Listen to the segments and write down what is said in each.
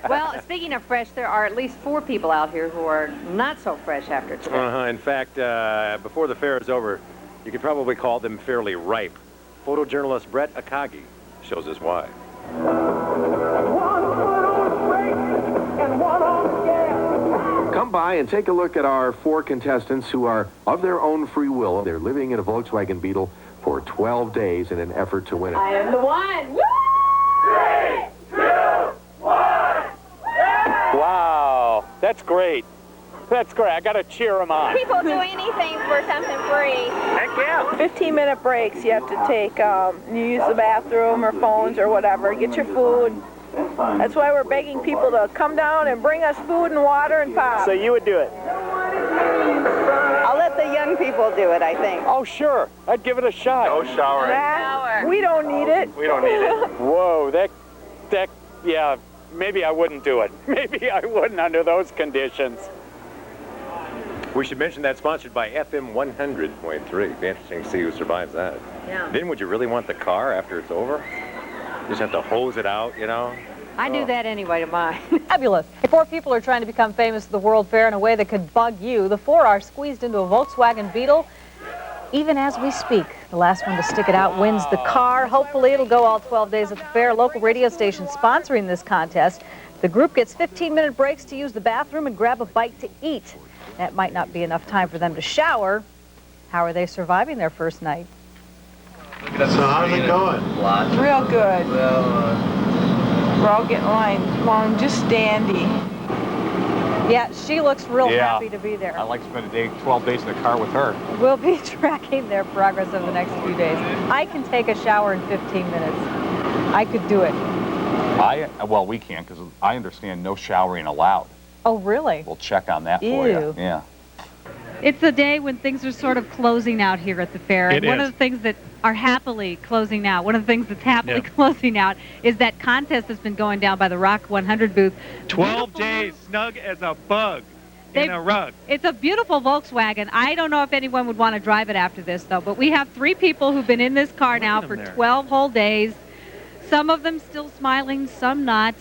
Well, speaking of fresh, there are at least 4 people out here who are not so fresh after today. In fact, before the fair is over, you could probably call them fairly ripe. Photojournalist Brett Akagi shows us why. Come by and take a look at our 4 contestants who are of their own free will. They're living in a Volkswagen Beetle for 12 days in an effort to win it. I am the one. Woo! 3, 2, 1. Wow, that's great. That's great. I got to cheer them on. People do anything for something free. Heck yeah. 15-minute breaks you have to take. You use the bathroom or phones or whatever. Get your food. That's why we're begging people to come down and bring us food and water and pop. So you would do it? I'll let the young people do it, I think. Oh, sure. I'd give it a shot. No showering. Nah, we don't need it. We don't need it. Whoa, yeah, maybe I wouldn't do it. Maybe I wouldn't under those conditions. We should mention that's sponsored by FM 100.3. It'd be interesting to see who survives that. Yeah. Then would you really want the car after it's over? You just have to hose it out, you know? I do that anyway to mine. Fabulous. 4 people are trying to become famous at the World Fair in a way that could bug you. The 4 are squeezed into a Volkswagen Beetle. Even as we speak, the last one to stick it out wins the car. Hopefully it'll go all 12 days at the fair. Local radio station sponsoring this contest. The group gets 15-minute breaks to use the bathroom and grab a bite to eat. That might not be enough time for them to shower. How are they surviving their first night? So how's it going? Real good. We're all getting along just dandy. Yeah, she looks real happy to be there. I'd like to spend a day, 12 days in the car with her. We'll be tracking their progress over the next few days. I can take a shower in 15 minutes. I could do it. Well, we can't because I understand no showering allowed. Oh, really? We'll check on that for you. Yeah. It's a day when things are sort of closing out here at the fair. And one of the things that are happily closing out, one of the things that's happily closing out is that contest that's been going down by the Rock 100 booth. 12 days, snug as a bug in a rug. It's a beautiful Volkswagen. I don't know if anyone would want to drive it after this, though, but we have 3 people who've been in this car now for 12 whole days. Some of them still smiling, some not.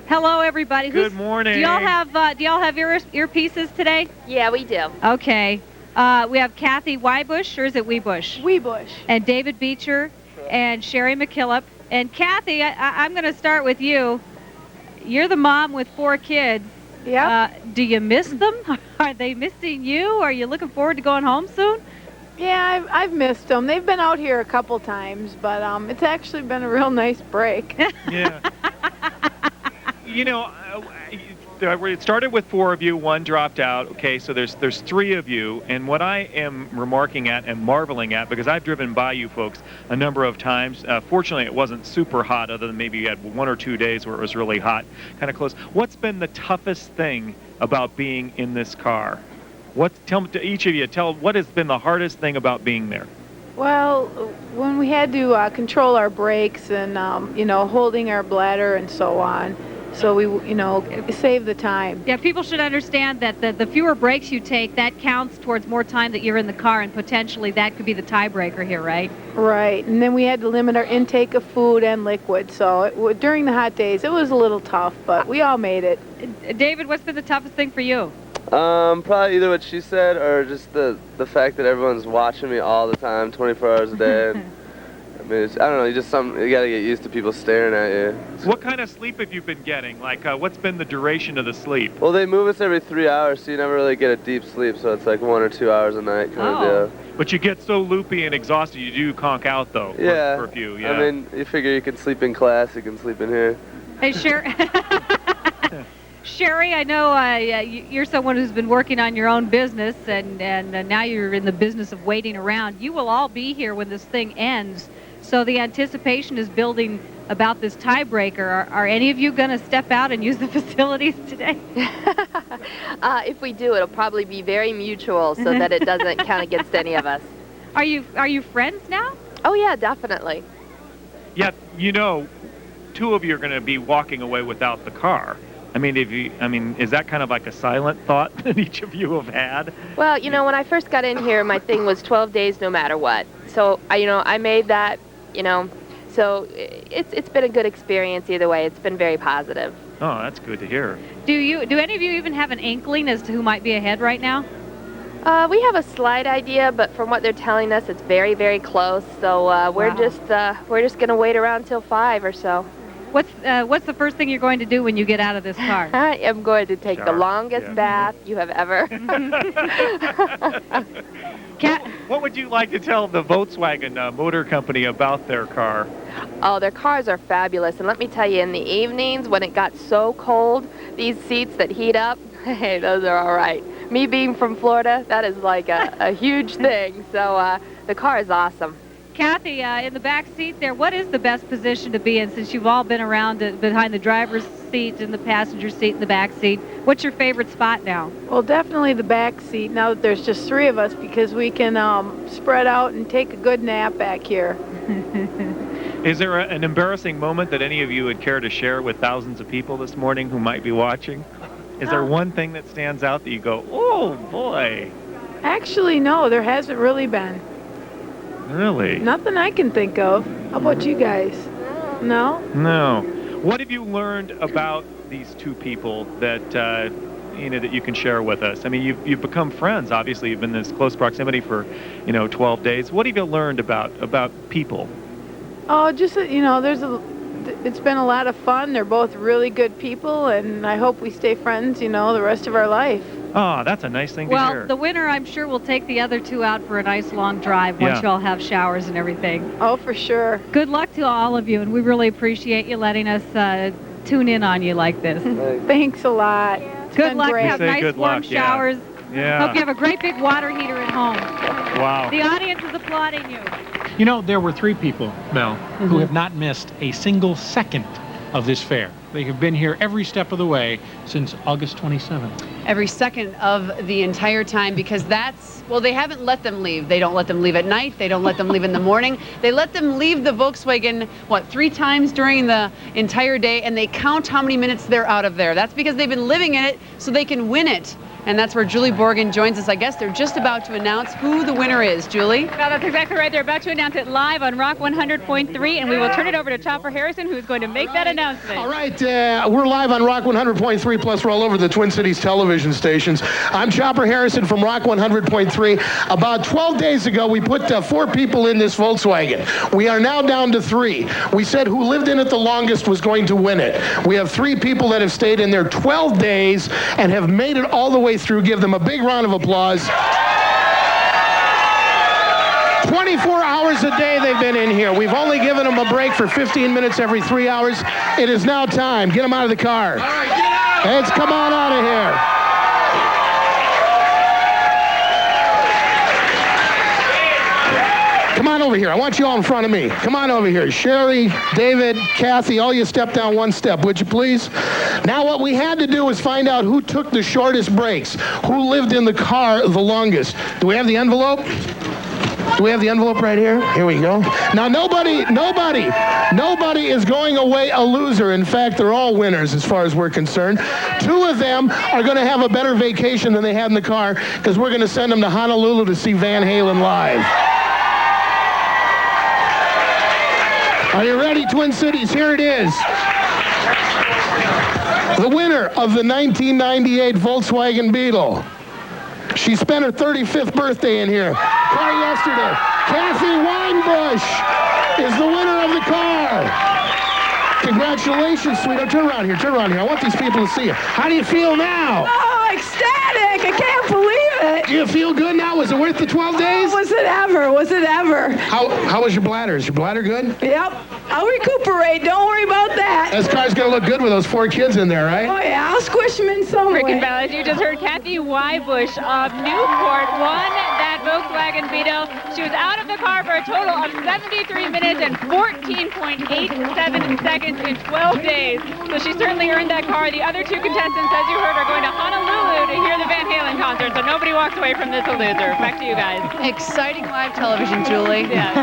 Hello, everybody. Good morning. Do y'all have earpieces today? Yeah, we do. Okay. We have Kathy Wybush, or is it Weebush? Weebush. And David Beecher and Sherry McKillop. And Kathy, I'm going to start with you. You're the mom with 4 kids. Yeah. Do you miss them? Are they missing you? Are you looking forward to going home soon? Yeah, I've missed them. They've been out here a couple times, but it's actually been a real nice break. Yeah. You know, it started with 4 of you, 1 dropped out. Okay, so there's 3 of you, and what I am remarking at and marveling at, because I've driven by you folks a number of times. Fortunately, it wasn't super hot, other than maybe you had 1 or 2 days where it was really hot, kind of close. What's been the toughest thing about being in this car? Tell each of you, what has been the hardest thing about being there? Well, when we had to control our brakes and holding our bladder and so on. So we, save the time. Yeah, people should understand that the fewer breaks you take, that counts towards more time that you're in the car, and potentially that could be the tiebreaker here, right? Right, and then we had to limit our intake of food and liquid. So during the hot days, it was a little tough, but we all made it. David, what's been the toughest thing for you? Probably either what she said or just the fact that everyone's watching me all the time, 24 hours a day. I mean, I don't know, you gotta get used to people staring at you. What kind of sleep have you been getting? Like, what's been the duration of the sleep? Well, they move us every 3 hours, so you never really get a deep sleep, so it's like 1 or 2 hours a night kind of deal. But you get so loopy and exhausted, you do conk out, though, for a few, yeah. I mean, you figure you can sleep in class, you can sleep in here. Hey, Sherry, I know you're someone who's been working on your own business, and now you're in the business of waiting around. You will all be here when this thing ends. So the anticipation is building about this tiebreaker. Are any of you going to step out and use the facilities today? If we do, it'll probably be very mutual so that it doesn't count against any of us. Are you friends now? Oh, yeah, definitely. Yeah, 2 of you are going to be walking away without the car. I mean, is that kind of like a silent thought that each of you have had? Well, when I first got in here, my thing was 12 days no matter what. So, I made that, So it's been a good experience either way. It's been very positive. Oh, that's good to hear. Do any of you even have an inkling as to who might be ahead right now? We have a slight idea, but from what they're telling us, it's very, very close. So we're just going to wait around till 5 or so. What's the first thing you're going to do when you get out of this car? I am going to take the Shower. longest bath you have ever. What would you like to tell the Volkswagen Motor Company about their car? Oh, their cars are fabulous. And let me tell you, in the evenings when it got so cold, these seats that heat up, hey, those are all right. Me being from Florida, that is like a huge thing. So the car is awesome. Kathy, in the back seat there, what is the best position to be in since you've all been around behind the driver's seat and the passenger seat and the back seat? What's your favorite spot now? Well, definitely the back seat now that there's just 3 of us because we can spread out and take a good nap back here. Is there an embarrassing moment that any of you would care to share with thousands of people this morning who might be watching? Is there one thing that stands out that you go, oh, boy? Actually, no, there hasn't really been. Really? Nothing I can think of. How about you guys? No? No. What have you learned about these 2 people that that you can share with us? I mean, you've become friends. Obviously, you've been in this close proximity for 12 days. What have you learned about people? Oh, just it's been a lot of fun. They're both really good people, and I hope we stay friends, the rest of our life. Oh, that's a nice thing to hear. Well, the winner, I'm sure, will take the other 2 out for a nice long drive once you all have showers and everything. Oh, for sure. Good luck to all of you, and we really appreciate you letting us tune in on you like this. Thanks a lot. Good luck. Great. Have nice warm showers. Yeah. Hope you have a great big water heater at home. Wow. The audience is applauding you. There were 3 people, Mel, who have not missed a single second of this fair. They have been here every step of the way since August 27th. Every second of the entire time, because they haven't let them leave. They don't let them leave at night. They don't let them leave in the morning. They let them leave the Volkswagen, 3 times during the entire day, and they count how many minutes they're out of there. That's because they've been living in it so they can win it. And that's where Julie Borgen joins us. I guess they're just about to announce who the winner is. Julie? No, that's exactly right. They're about to announce it live on Rock 100.3, and we will turn it over to Chopper Harrison, who's going to make that announcement. All right, we're live on Rock 100.3, plus we're all over the Twin Cities television stations. I'm Chopper Harrison from Rock 100.3. About 12 days ago, we put 4 people in this Volkswagen. We are now down to 3. We said who lived in it the longest was going to win it. We have 3 people that have stayed in there 12 days and have made it all the way through. Give them a big round of applause. 24 hours a day they've been in here. We've only given them a break for 15 minutes every 3 hours. It is now time. Get them out of the car. All right, get out. Let's come on out of here. Come on over here. I want you all in front of me. Come on over here. Sherry, David, Kathy, all you step down 1 step, would you please? Now what we had to do was find out who took the shortest breaks, who lived in the car the longest. Do we have the envelope? Do we have the envelope right here? Here we go. Now nobody is going away a loser. In fact, they're all winners as far as we're concerned. 2 of them are going to have a better vacation than they had in the car because we're going to send them to Honolulu to see Van Halen live. Are you ready, Twin Cities? Here it is. The winner of the 1998 Volkswagen Beetle. She spent her 35th birthday in here. Car yesterday. Kathy Weinbush is the winner of the car. Congratulations, sweetheart. Turn around here. Turn around here. I want these people to see you. How do you feel now? Oh, ecstatic. I can't believe it. Do you feel good now? Was it worth the 12 days? Oh, was it ever? Was it ever? How was your bladder? Is your bladder good? Yep. I'll recuperate. Don't worry about that. This car's going to look good with those 4 kids in there, right? Oh, yeah. I'll squish them in some way. Rick and Bell, as you just heard, Kathy Weinbush of Newport won that Volkswagen Beetle. She was out of the car for a total of 73 minutes and 14.87 seconds in 12 days. So she certainly earned that car. The other 2 contestants, as you heard, are going to Honolulu to hear the Van Halen concert. So nobody walks away from this a loser. Back to you guys. Exciting live television, Julie. Yeah.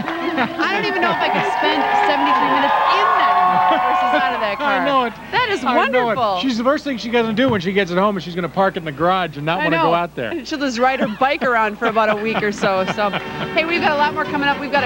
I don't even know if I could spend 73 minutes in that versus out of that car. I know it. That is I know wonderful. it. She's the first thing she's going to do when she gets at home is she's going to park it in the garage and not want to go out there. She'll just ride her bike around for about a week or so. So, hey, we've got a lot more coming up. We've got a